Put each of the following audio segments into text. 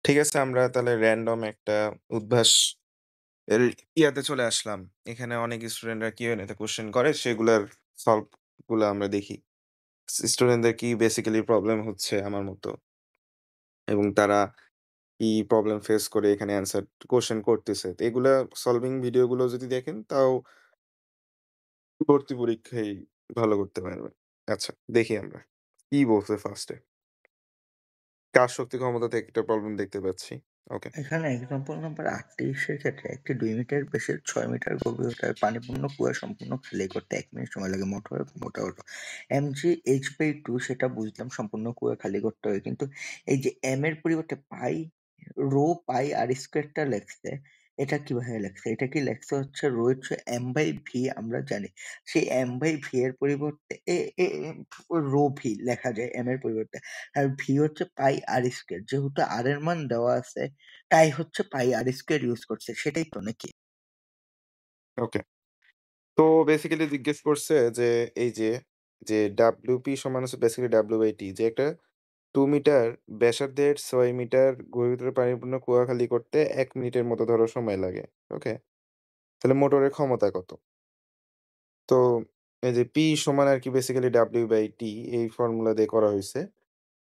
ঠিক আছে, আমরা তাহলে র‍্যান্ডম একটা উদ্ভাস এর ইয়াতে চলে আসলাম। এখানে অনেক স্টুডেন্টরা Q&A তে কোয়েশ্চেন করে সেগুলার সলভ গুলা আমরা দেখি। স্টুডেন্টদের কি বেসিক্যালি প্রবলেম হচ্ছে আমার মতো এবং তারা কি প্রবলেম ফেস করে এখানে অ্যান্সার কোয়েশ্চেন করতেছে। তো এগুলা সলভিং ভিডিও গুলো যদি দেখেন তাও ভর্তি পরীক্ষায় ভালো করতে পারবেন। আচ্ছা, দেখি আমরা। কি বলছে ফার্স্ট এ? কার শক্তি ক্ষমতা থেকে একটা প্রবলেম দেখতে পাচ্ছি। ওকে। এখানে এক্সাম্পল নাম্বার 38 এর ক্ষেত্রে একটি 2 মিটার ব্যাসের 6 মিটার গভীরতার পানিপূর্ণ কুয়া সম্পূর্ণ খালি করতে 1 মিনিট সময় লাগে। মোটরের ক্ষমতা হলো mgh/2 সেটা বুঝলাম সম্পূর্ণ কুয়া খালি করতে হবে। কিন্তু এই যে m এর পরিবর্তে পাই আর স্কয়ারটা লেখছে, এটা কিভাবে লেখছে? এটা কি লেখছে হচ্ছে m/v আমরা জানি। সেই m/v এর পরিবর্তে এ এ এ ρ v লেখা যায় m এর পরিবর্তে। আর v হচ্ছে পাই আর স্কয়ার। যেহেতু r এর মান দেওয়া আছে তাই হচ্ছে পাই আর স্কয়ার ইউজ করছে। সেটাই তো নাকি? ওকে। তো বেসিক্যালি জিজ্ঞেস করছে যে এই যে WP সমান হচ্ছে বেসিক্যালি W/T যে একটা 2 মিটার ব্যাসার্ধের 6 মিটার গভীরতার পানিপূর্ণ কুয়া খালি করতে ১ মিনিটের মতো ধরো সময় লাগে। ওকে? তাহলে মোটরের ক্ষমতা কত? তো এই যে P সমান আরকি বেসিক্যালি W/T এই ফর্মুলা দিয়ে করা হইছে।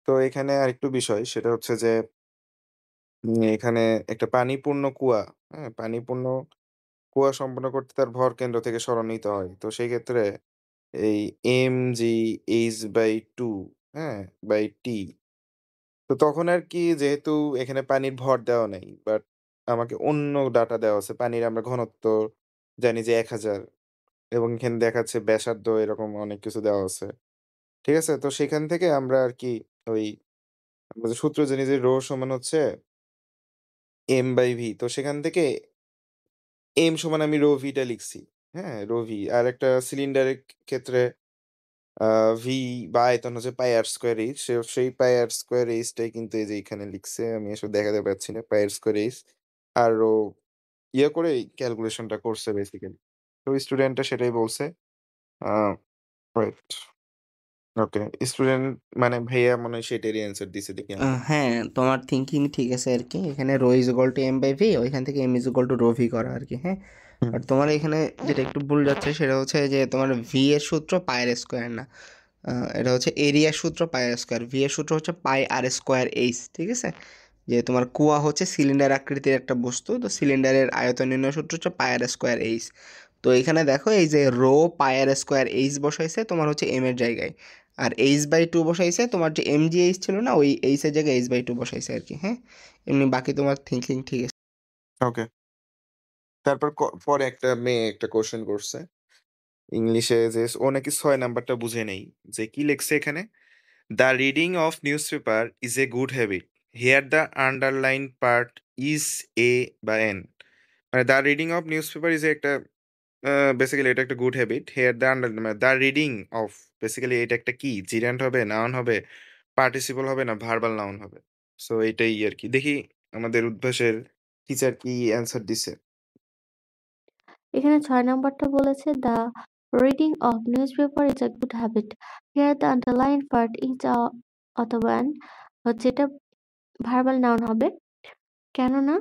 তো এখানে আরেকটু বিষয় সেটা হচ্ছে যে এখানে একটা পানিপূর্ণ কুয়া, হ্যাঁ? পানিপূর্ণ কুয়া সম্পন্ন করতে তার ভরকেন্দ্র থেকে সরণ নিতে হয়। তো সেই ক্ষেত্রে এই mgh/2 হ্যাঁ? By T. তো তখন আরকি যেহেতু এখানে পানির ভর দেওয়া নাই। বাট আমাকে অন্য ডাটা দেওয়া আছে। পানির আমরা ঘনত্ব জানি যে ১,০০০ এবং এখানে দেখাচ্ছে ব্যাসার্ধ এরকম অনেক কিছু দেওয়া আছে। ঠিক আছে? তো সেখান থেকে আমরা আরকি ওই আমরা যে সূত্র জানি যে রো সমান হচ্ছে m/v তো সেখান থেকে m সমান আমি রো ভি টা লিখছি। হ্যাঁ? Rho V. আর একটা সিলিন্ডারের ক্ষেত্রে আ ভি বা আয়তন হচ্ছে পাই আর স্কয়ার এইচ। সেই পাই আর স্কয়ার এইচ টাই কিন্তু এই যে এখানে লিখছে। আমি আসলে দেখাতে পারছি না। পাই আর স্কয়ার এইচ। আর ও ইয়ে করে ক্যালকুলেশনটা করছে বেসিক্যালি। তো স্টুডেন্টটা সেটাই বলছে। আ রাইট। ওকে। স্টুডেন্ট মানে ভাইয়া মনে হয় সেটারই অ্যান্সার দিছে দেখি আমরা। হ্যাঁ, তোমার থিংকিং ঠিক আছে আরকি। এখানে rho is equal two m/v ওইখান থেকে m is equal to rho V করা আরকি, হ্যাঁ? হুম। বাট তোমার এখানে যেটা একটু ভুল যাচ্ছে সেটা হচ্ছে যে তোমার ভি এর সূত্র পাই আর স্কয়ার না। এটা হচ্ছে এরিয়ার সূত্র পাই আর স্কয়ার। ভি এর সূত্র হচ্ছে পাই আর স্কয়ার এইচ, ঠিক আছে? যে তোমার কুয়া হচ্ছে সিলিন্ডার আকৃতির একটা বস্তু। তো সিলিন্ডারের আয়তন নির্ণয় সূত্র হচ্ছে পাই আর স্কয়ার এইচ। তো এখানে দেখো এই যে রো পাই আর স্কয়ার এইচ বসাইছে তোমার হচ্ছে m এর জায়গায়। আর h/2 বসাইছে তোমার যে mgh ছিল না ওই h এর জায়গায় h/2 বসাইছে আরকি, হ্যাঁ? এমনি বাকি তোমার থিংকিং ঠিক আছে। ওকে। তারপর পরে একটা মেয়ে একটা কোয়েশ্চেন করছে। ইংলিশে যে ও নাকি ৬ নাম্বারটা বুঝে নেই। যে কি লিখছে এখানে? "The reading of newspaper is a good habit. Here the underlined part is a বা an" মানে "The reading of newspaper is" একটা আ বেসিক্যালি এটা একটা গুড হ্যাবিট। Here the মানে "The reading of" বেসিক্যালি এটা একটা কি? জিরান্ড হবে, নাউন হবে, পার্টিসিপল হবে না ভার্বাল নাউন হবে। সো এটাই আরকি। দেখি আমাদের উদ্ভাসের টিচার কি অ্যান্সার দিছে? এখানে ৬ নাম্বারটা বলেছে, "the reading of newspaper is a good habit. Here the underline part is a অথবা অ্যান" হচ্ছে এটা ভার্বাল নাউন হবে। কেননা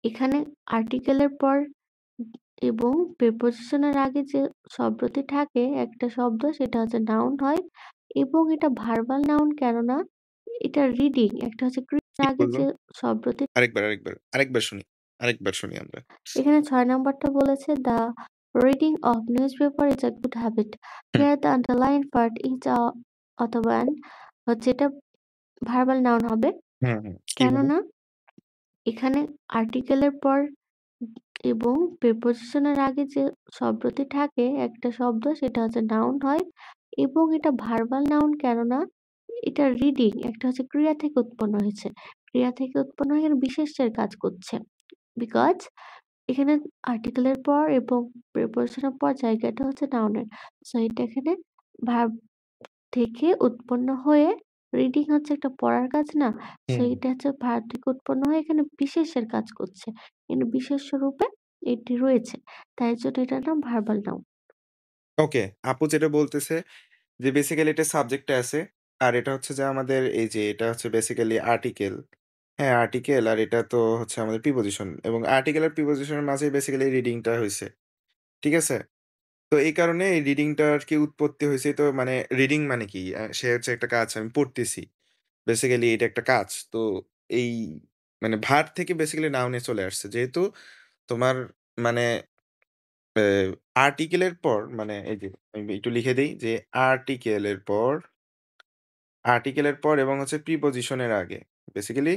এখানে আর্টিকেলের পর এবং প্রিপোজিশনের আগে যে শব্দটি থাকে একটা শব্দ সেটা হচ্ছে নাউন হয় এবং এটা ভার্বাল নাউন কেননা এটা রিডিং একটা হচ্ছে ক্রিয়ার কি আগে বলল? যে শব্দটি আরেকবার শুনি। আরেকবার শুনি আমরা। এখানে ৬ নাম্বারটা বলেছে, "the reading of newspaper is a good habit. Hmm, here the underline part is a অথবা অ্যান" হচ্ছে এটা ভার্বাল নাউন হবে। হুম, হুম। কিভাবে? কেননা এখানে আর্টিকেলের পর এবং প্রিপোজিশনের আগে যে শব্দটি থাকে একটা শব্দ সেটা হচ্ছে নাউন হয় এবং এটা ভার্বাল নাউন কেননা এটা রিডিং একটা হচ্ছে ক্রিয়া থেকে উৎপন্ন হয়েছে। ক্রিয়া থেকে উৎপন্ন হয়ে এখানে বিশেষ্যের কাজ করছে। বিকজ এখানে আর্টিকেলের পর এবং প্রিপোজিশনের পর জায়গাটা হচ্ছে নাউনের। সো এটা এখানে ভার্ব থেকে উৎপন্ন হয়ে রিডিং হচ্ছে একটা পড়ার কাজ না? সো হুম। এটা হচ্ছে ভার্ব থেকে উৎপন্ন হয়ে এখানে বিশেষ্যের কাজ করছে। কিন্তু বিশেষ্য রূপে এটি রয়েছে। তাই জন্য এটার নাম ভার্বাল নাউন। ওকে। আপু যেটা বলতেছে যে বেসিক্যালি এটা সাবজেক্টে আছে। আর এটা হচ্ছে যে আমাদের এই যে এটা হচ্ছে বেসিক্যালি আর্টিকেল। হ্যাঁ, আর্টিকেল আর এটা তো হচ্ছে আমাদের প্রিপজিশন এবং আর্টিকেল আর প্রিপজিশনের মাঝে বেসিক্যালি রিডিংটা হইছে। ঠিক আছে? তো এই কারণে এই রিডিংটা আরকি উৎপত্তি হইছে তো মানে রিডিং মানে কি? সে হচ্ছে একটা কাজ আমি পড়তেছি। বেসিক্যালি এটা একটা কাজ। তো এই মানে ভার্ব থেকে বেসিক্যালি নাউন এ চলে আসছে। যেহেতু তোমার মানে এ আর্টিকেলের পর মানে এই যে আমি একটু লিখে দেই যে আর্টিকেলের পর এবং হচ্ছে প্রিপজিশন এর আগে। বেসিক্যালি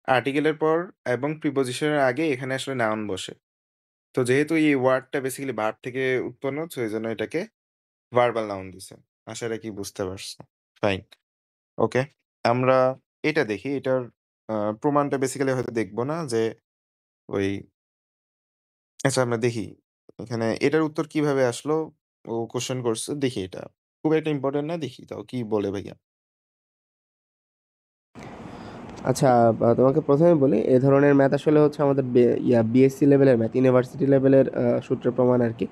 আর্টিকেলের পর এবং প্রিপজিশন এর আগে এখানে আসলে নাউন বসে। তো যেহেতু এই ওয়ার্ডটা বেসিক্যালি ভার্ব থেকে উৎপন্ন সো এজন্য এটাকে ভার্বাল নাউন দিছে। আশা রাখি বুঝতে পারছো। ফাইন। ওকে। আমরা এটা দেখি। এটার প্রমাণটা বেসিক্যালি হয়তো দেখব না যে ওই আচ্ছা আমরা দেখি। এখানে এটার উত্তর কিভাবে আসলো? ও কোয়েশ্চেন করছে। দেখি এটা। খুব একটা ইম্পোর্টেন্ট না দেখি তাও কি বলে ভাইয়া? আচ্ছা, তোমাকে ১ম এ বলি, এ ধরনের ম্যাথ আসলে হচ্ছে আমাদের বিএসসি লেভেলের ম্যাথ, ইউনিভার্সিটি লেভেলের সূত্রের প্রমাণ আরকি।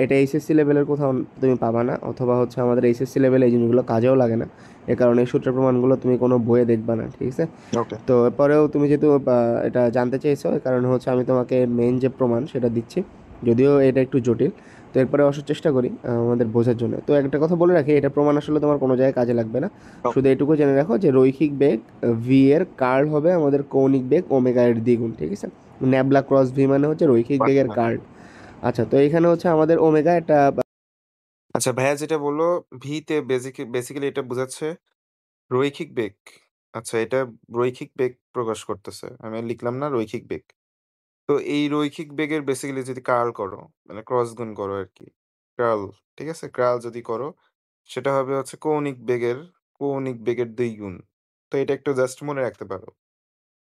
এটা এইচএসসি লেভেলের কোথাও তুমি পাবা না, অথবা হচ্ছে আমাদের এইচএসসি লেভেলে এই জিনিসগুলো কাজেও লাগে না। এ কারণে এই সূত্রের প্রমাণগুলো তুমি কোনো বইয়ে দেখবা না, ঠিক আছে? ওকে। তো এরপরেও তুমি যেহেতু এটা জানতে চাইছো, এ কারণে হচ্ছে আমি তোমাকে মেইন যে প্রমাণ সেটা দিচ্ছি। যদিও এটা একটু জটিল। তো এরপরে অবশ্য চেষ্টা করি আমাদের বোঝার জন্য। তো একটা কথা বলে রাখি, এটা প্রমাণ আসলে তোমার কোনো জায়গায় কাজে লাগবে না। শুধু এটুকু জেনে রাখো যে রৈখিক বেগ ভি এর কার্ল হবে আমাদের কৌণিক বেগ ওমেগা এর দ্বিগুণ, ঠিক আছে? ন্যাবলা ক্রস ভি মানে হচ্ছে রৈখিক বেগের আচ্ছা। কার্ল। আচ্ছা, তো এখানে হচ্ছে আমাদের ওমেগা একটা আচ্ছা ভাইয়া যেটা বলল ভি তে বেসিক্যালি এটা বোঝাচ্ছে রৈখিক বেগ। আচ্ছা এটা রৈখিক বেগ প্রকাশ করতেছে। আমি আর লিখলাম না রৈখিক বেগ। তো এই রৈখিক বেগের বেসিক্যালি যদি কার্ল করো, মানে ক্রস গুণ করো আরকি। কার্ল, ঠিক আছে? কার্ল যদি করো, সেটা হবে হচ্ছে কৌণিক বেগের ২ গুণ। তো এটা একটু জাস্ট মনে রাখতে পারো।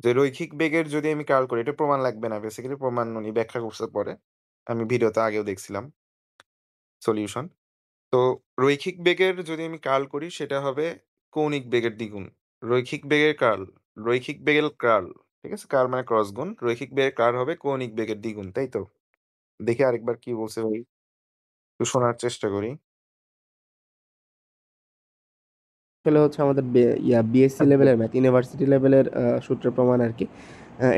যে রৈখিক বেগের যদি আমি কার্ল করি, এটা প্রমাণ লাগবে না। বেসিক্যালি প্রমাণ উনি ব্যাখ্যা করছে পরে। আমি ভিডিওতে আগেও দেখছিলাম সলিউশন। তো রৈখিক বেগের যদি আমি কার্ল করি, সেটা হবে কৌণিক বেগের দ্বিগুণ। রৈখিক বেগের কার্ল, রৈখিক বেগের কার্ল, ঠিক আছে? কার্ল মানে ক্রস গুণ। রৈখিক বেগের কার্ল হবে কৌণিক বেগের দ্বিগুণ, তাই তো? দেখি আরেকবার কি বলছে ভাই? একটু শোনার চেষ্টা করি। আসলে হচ্ছে আমাদের বিএসসি আচ্ছা। লেভেলের ম্যাথ, ইউনিভার্সিটি লেভেলের সূত্রের প্রমাণ আরকি।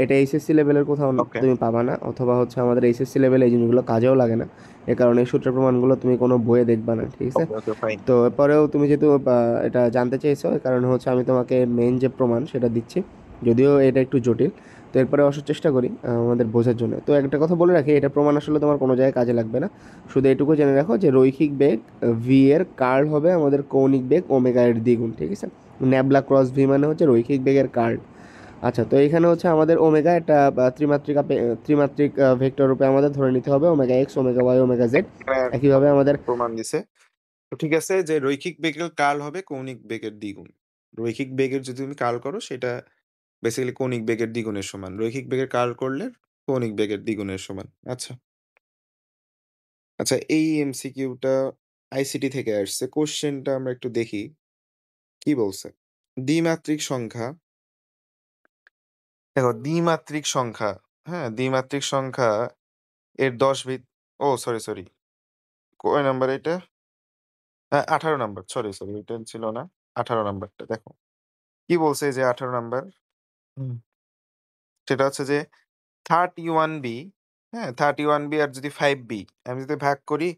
এটা এইচএসসি লেভেলের কোথাও ওকে। তুমি পাবা না, অথবা হচ্ছে আমাদের এইচএসসি লেভেলে এই জিনিসগুলো কাজেও লাগে না। এ কারণে এই সূত্রের প্রমাণগুলো তুমি কোনো বইয়ে দেখবা না, ঠিক আছে? ওকে, ফাইন। তো এরপরেও তুমি যেহেতু এটা জানতে চাইছো, এ কারণে হচ্ছে আমি তোমাকে মেইন যে প্রমাণ সেটা দিচ্ছি। যদিও এটা একটু জটিল। তো এরপরে অবশ্য চেষ্টা করি আমাদের বোঝার জন্য। তো একটা কথা বলে রাখি, এটা প্রমাণ আসলে তোমার কোনো জায়গায় কাজে লাগবে না। শুধু এটুকু জেনে রাখো যে রৈখিক বেগ ভি এর কার্ল হবে আমাদের কৌণিক বেগ ওমেগা এর দ্বিগুণ, ঠিক আছে? ন্যাবলা ক্রস ভি মানে হচ্ছে রৈখিক বেগের কার্ল। আচ্ছা, তো এখানে হচ্ছে আমাদের ওমেগা একটা ত্রিমাত্রিক ভেক্টর রূপে আমাদের ধরে নিতে হবে omega X, omega Y, omega Z. এখানে একইভাবে আমাদের প্রমাণ দিছে। তো ঠিক আছে যে রৈখিক বেগের কার্ল হবে কৌণিক বেগের দ্বিগুণ। রৈখিক বেগের যদি তুমি কার্ল করো সেটা বেসিক্যালি কৌণিক বেগের দ্বিগুণের সমান। রৈখিক বেগের কার্ল করলে কৌণিক বেগের দ্বিগুণের সমান। আচ্ছা। আচ্ছা এই এমসিকিউটা আইসিটি থেকে আসছে। কোয়েশ্চেনটা আমরা একটু দেখি। কি বলছে? দ্বিমাত্রিক সংখ্যা দেখো দ্বিমাত্রিক সংখ্যা, হ্যাঁ? দ্বিমাত্রিক সংখ্যা এর ১০ সরি। কয় নাম্বার এটা? ১৮ নাম্বার। সরি এটা ছিল না। ১৮ নাম্বারটা দেখো। কি বলছে এই যে ১৮ নাম্বার? হুম। সেটা হচ্ছে যে 31b, হ্যাঁ? 31b আর যদি 5b আমি যদি ভাগ করি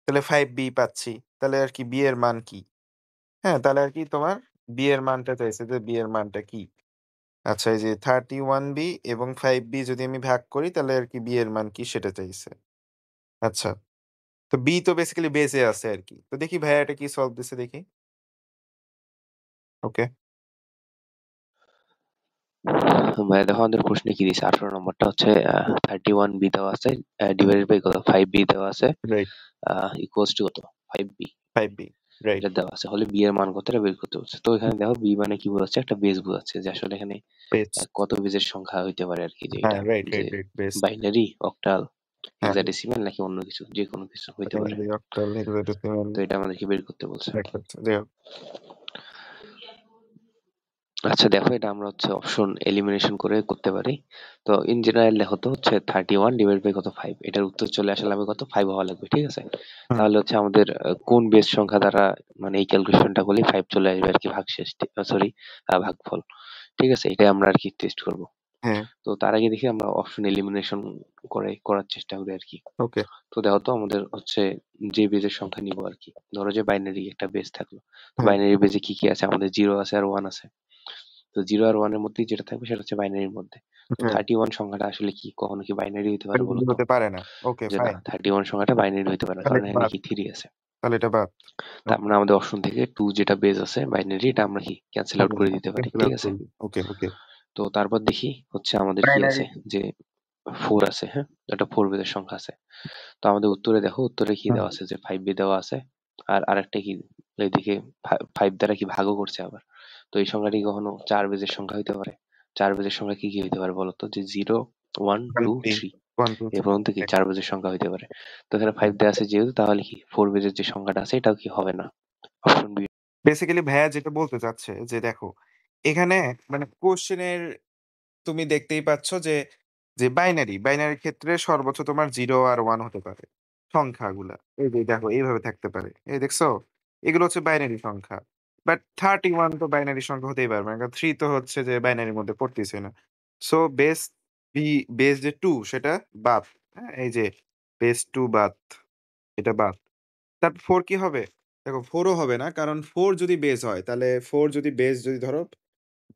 তাহলে 5b পাচ্ছি। তাহলে আর কি b এর মান কি? হ্যাঁ? তাহলে আর কি তোমার b এর মানটা চাইছে যে b এর মানটা কি? আচ্ছা এই যে 31b এবং 5b যদি আমি ভাগ করি তাহলে আর কি b এর মান কি সেটা চাইছে। আচ্ছা। তো b তো বেসিক্যালি বেঁচে আছে আরকি। তো দেখি ভাইয়া এটা কি সলভ দিছে দেখি। ওকে। ভাইয়া দেখো আমাদের প্রশ্নে কি দিছে 18 নম্বরটা হচ্ছে 31b দেওয়া আছে, ডিভাইডেড বাই কত 5b দেওয়া আছে, রাইট। ইকুয়ালস টু কত 5b 5b রাইট। এটা দেওয়া আছে, হলে b এর মান কত এটা বের করতে বলছে। তো এখানে দেখো b মানে কি বোঝাচ্ছে, একটা বেস বোঝাচ্ছে যে আসলে এখানে বেস। কত বেজের সংখ্যা হইতে পারে আর কি, যে হ্যাঁ, এটা রাইট, যে right, right base. Binary, octal, হ্যাঁ, হেক্সাডেসিমাল নাকি অন্য কিছু, যে কোনো কিছু হইতে পারে। বাইনারি, অক্টাল, হেক্সাডেসিমাল তো এটা আমাদেরকে বের করতে বলছে। দেখাচ্ছে। যাই হোক। আচ্ছা দেখো এটা আমরা হচ্ছে অপশন এলিমিনেশন করে করতে পারি। তো ইন জেনারেল দেখো তো হচ্ছে 31 ডিভাইড বাই কত 5, এটার উত্তর চলে আসলে আমি কত 5 হওয়া লাগবে, ঠিক আছে? হুম, তাহলে হচ্ছে আমাদের কোন বেস সংখ্যা দ্বারা মানে এই ক্যালকুলেশনটা করলে 5 চলে আসবে আর কি, ভাগশেষ, সরি ভাগফল। ঠিক আছে? এটাই আমরা আরকি টেস্ট করব। হ্যাঁ, তো তার আগে দেখি আমরা অপশন এলিমিনেশন করার চেষ্টা করি আরকি। ওকে। তো দেখো তো আমাদের হচ্ছে যে বেজের সংখ্যা নিবো আরকি। ধরো যে বাইনারি একটা বেজ থাকলো। তো হ্যাঁ, বাইনারি বেজে কি, কি আছে? আমাদের 0 আছে আর 1 আছে। তো 0 আর 1 এর মধ্যেই যেটা থাকবে সেটা হচ্ছে বাইনারির মধ্যে। তো হ্যাঁ। 31 সংখ্যাটা আসলে কি? কখনো কি বাইনারি হইতে পারে বলো বাইনারি তো? হতে পারে না। ওকে, যে না, ফাইন। 31 সংখ্যাটা বাইনারি হইতে পারে না। তাহলে কারণ এটা এখানে বাদ। কি 3 আছে। তাহলে এটা বাদ। তার ওকে, মানে আমাদের অপশন থেকে 2 যেটা বেজ আছে বাইনারি, এটা আমরা কি ক্যানসেল আউট করে দিতে পারি। ক্যান্সেল ঠিক আউট আছে? করবি। ওকে, ওকে। তো তারপর দেখি হচ্ছে আমাদের কি বাইনারি। আছে, যে 4 আছে, হ্যাঁ? একটা 4 বেজের সংখ্যা আছে। তো আমাদের উত্তরে দেখো, উত্তরে কি হুম। দেওয়া আছে, যে 5b দেওয়া আছে। আর আরেকটা কি, এইদিকে 5 দ্বারা কি ভাগও করছে আবার। তো এই সংখ্যাটি কখনো 4 বেজের সংখ্যা হইতে পারে। 4 বেজের সংখ্যা কি, কি হইতে পারে বলো তো? যে 0, 1, 1, 2, 3, 3 1, 2, এ 3, পর্যন্ত কি ওকে। 4 বেজের সংখ্যা হইতে পারে। তো এখানে 5 দেওয়া আছে যেহেতু, তাহলে কি 4 বেজের যে সংখ্যাটা আছে এটাও কি হবে না। Option B. বেসিক্যালি ভাইয়া যেটা বলতে চাচ্ছে যে দেখো, এখানে মানে কোয়েশ্চেনের তুমি দেখতেই পাচ্ছ যে বাইনারির ক্ষেত্রে সর্বোচ্চ তোমার 0 আর 1 হতে পারে। সংখ্যাগুলা। এই যে দেখো এইভাবে থাকতে পারে। এই দেখছো? এগুলো হচ্ছে বাইনারি সংখ্যা। বাট 31 তো বাইনারি সংখ্যা হতেই পারবে না। কারণ 3 তো হচ্ছে যে বাইনারির মধ্যে পড়তেছে না। সো বেস যে 2 সেটা বাদ। হ্যাঁ? এই যে বেস 2 বাদ। এটা বাদ। তারপর 4 কি হবে? দেখো 4 ও হবে না। কারণ 4 যদি বেস হয় তাহলে 4 যদি বেস যদি ধরো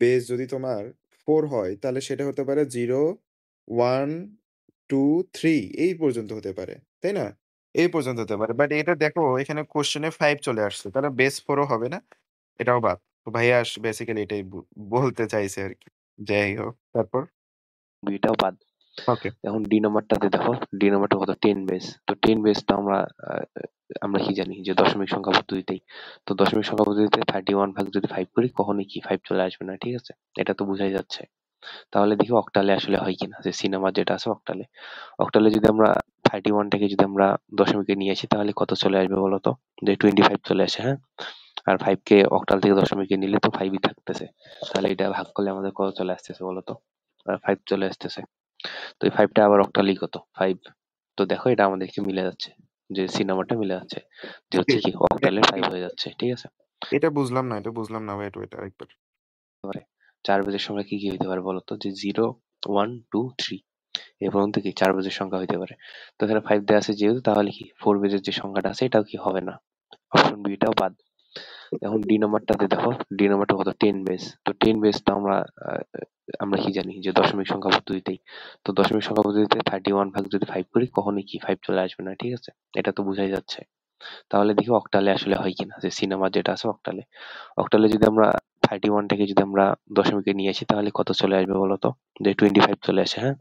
বেস যদি তোমার 4 হয় তাহলে সেটা হতে পারে 0, 1, 2, 3 এই পর্যন্ত হতে পারে। তাই না? এই পর্যন্ত হতে পারে। বাট এটা দেখো এখানে কোয়েশ্চেন এ 5 চলে আসছে। তাহলে বেস 4 ও হবে না। এটাও বাদ। তো ভাইয়া বেসিক্যালি এটাই বলতে চাইছে আরকি। যাই হোক। তারপর? বিটাও বাদ। ওকে। এখন ডি নাম্বারটাতে দেখো, ডি নাম্বারটা কত? 10 বেস। তো 10 বেস তো আমরা কি জানি যে দশমিক সংখ্যা পদ্ধতিতেই। তো দশমিক সংখ্যা পদ্ধতিতে 31 ভাগ যদি 5 করি, কখনোই কি 5 চলে আসবে না। ঠিক আছে? এটা তো বোঝাই যাচ্ছে। তাহলে দেখি অক্টালে আসলে হয় কিনা, যে সিনেমা যেটা আছে অক্টালে। অক্টালে যদি আমরা 31 টাকে যদি আমরা দশমিকে নিয়ে আসি, তাহলে কত চলে আসবে বলতো? যে 25 চলে আসে, হ্যাঁ? আর 5 কে অক্টাল থেকে দশমিকে নিলে তো 5ই থাকতেছে। তাহলে এটা ভাগ করলে আমাদের কত চলে আসতেছে বলতো? 5 চলে আসতেছে। তো এই 5 টা আবার অক্টালি কত? 5। তো দেখো এটা আমাদেরকে মিলে যাচ্ছে। যে সিনেমাটা মিলে যাচ্ছে। যে হচ্ছে কি অক্টালে 5 হয়ে যাচ্ছে। ঠিক আছে? এটা বুঝলাম না। ওয়েট আরেকবার। 4 বেজের সংখ্যা কি, কি হইতে পারে বলতো? যে 0, 1, 2, 3 এ পর্যন্ত কি 4 বেজের সংখ্যা হইতে পারে। তো এখানে 5 দেওয়া আছে যেহেতু, তাহলে কি 4 বেজের যে সংখ্যাটা আছে এটাও কি হবে না। অপশন বি টাও বাদ। এখন ডি নাম্বারটাতে দেখো, ডি নাম্বারটা কত? 10 বেস। তো 10 বেস তো আমরা কি জানি যে দশমিক সংখ্যা পদ্ধতিতেই। তো দশমিক সংখ্যা পদ্ধতিতে 31 ভাগ যদি 5 করি, কখনোই কি 5 চলে আসবে না। ঠিক আছে? এটা তো বোঝাই যাচ্ছে। তাহলে দেখি অক্টালে আসলে হয় কিনা, যে সিনেমা যেটা আছে অক্টালে। অক্টালে যদি আমরা 31 টাকে যদি আমরা দশমিকে নিয়ে আসি, তাহলে কত চলে আসবে বলতো? যে 25 চলে আসে, হ্যাঁ?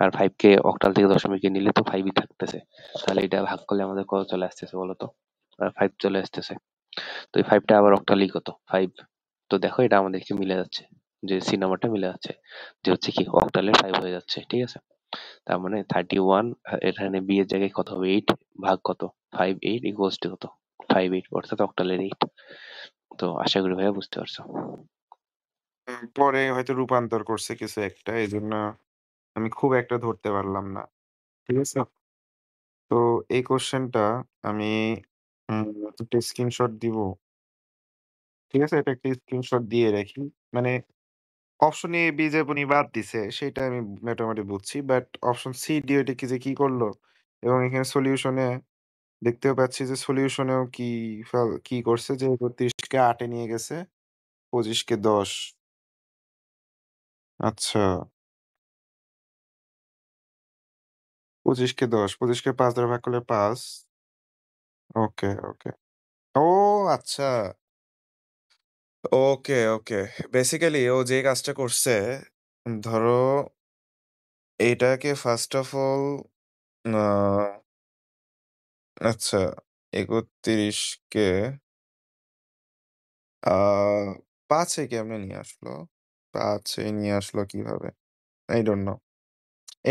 আর 5 কে অক্টাল থেকে দশমিকে নিলে তো 5ই থাকতেছে। তাহলে এটা ভাগ করলে আমাদের কত চলে আসতেছে বলতো? 5 চলে আসতেছে। তো এই 5 টা আবার অক্টালি কত? 5। তো দেখো এটা আমাদেরকে মিলে যাচ্ছে। যে সিনেমাটা মিলে যাচ্ছে। যে হচ্ছে কি অক্টালে 5 হয়ে যাচ্ছে। ঠিক আছে? তার মানে 31 এখানে বি এর জায়গায় কত হবে? 8 ভাগ কত? 5, 8 ইকুয়ালস টু কত? 5, 8 অর্থাৎ অক্টালের 8। তো আশা করি ভাইয়া বুঝতে পারছো। পরে হয়তো রূপান্তর করছে কিছু একটা। এজন্য আমি খুব একটা ধরতে পারলাম না। ঠিক আছে? তো এই কোয়েশ্চেনটা আমি একটা স্ক্রিনশট দিব। ঠিক আছে? এটা একটা স্ক্রিনশট দিয়ে রাখি। মানে অপশন এ, বি যে উনি বাদ দিছে সেটা আমি মোটামুটি বুঝছি। বাট অপশন সি, ডি ওইটা কি করলো? এবং এখানে সলিউশনে দেখতেও পাচ্ছি যে সলিউশনেও কি করছে যে ৩১ কে ৮ এ নিয়ে গেছে, ২৫ কে ১০। আচ্ছা, ২৫ কে ১০, ২৫ কে ৫ দ্বারা ভাগ করলে ৫। ওকে। ও আচ্ছা। ওকে। বেসিক্যালি ও যে কাজটা করছে, ধরো এটাকে ফার্স্ট অফ অল আ আচ্ছা ৩১ কে আ ৫ এ কেমনে নিয়ে আসলো? ৫ এ নিয়ে আসলো কিভাবে? I don't know.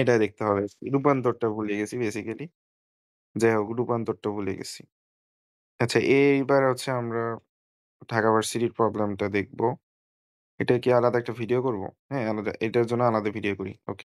এটা দেখতে হবে। রূপান্তরটা ভুলে গেছি বেসিক্যালি। যাই হোক রূপান্তরটা ভুলে গেছি। আচ্ছা এইবার হচ্ছে আমরা ঢাকা ভার্সিটির প্রবলেমটা দেখব। এটা কি আলাদা একটা ভিডিও করব? হ্যাঁ, আলাদা এটার জন্য আলাদা ভিডিও করি। ওকে।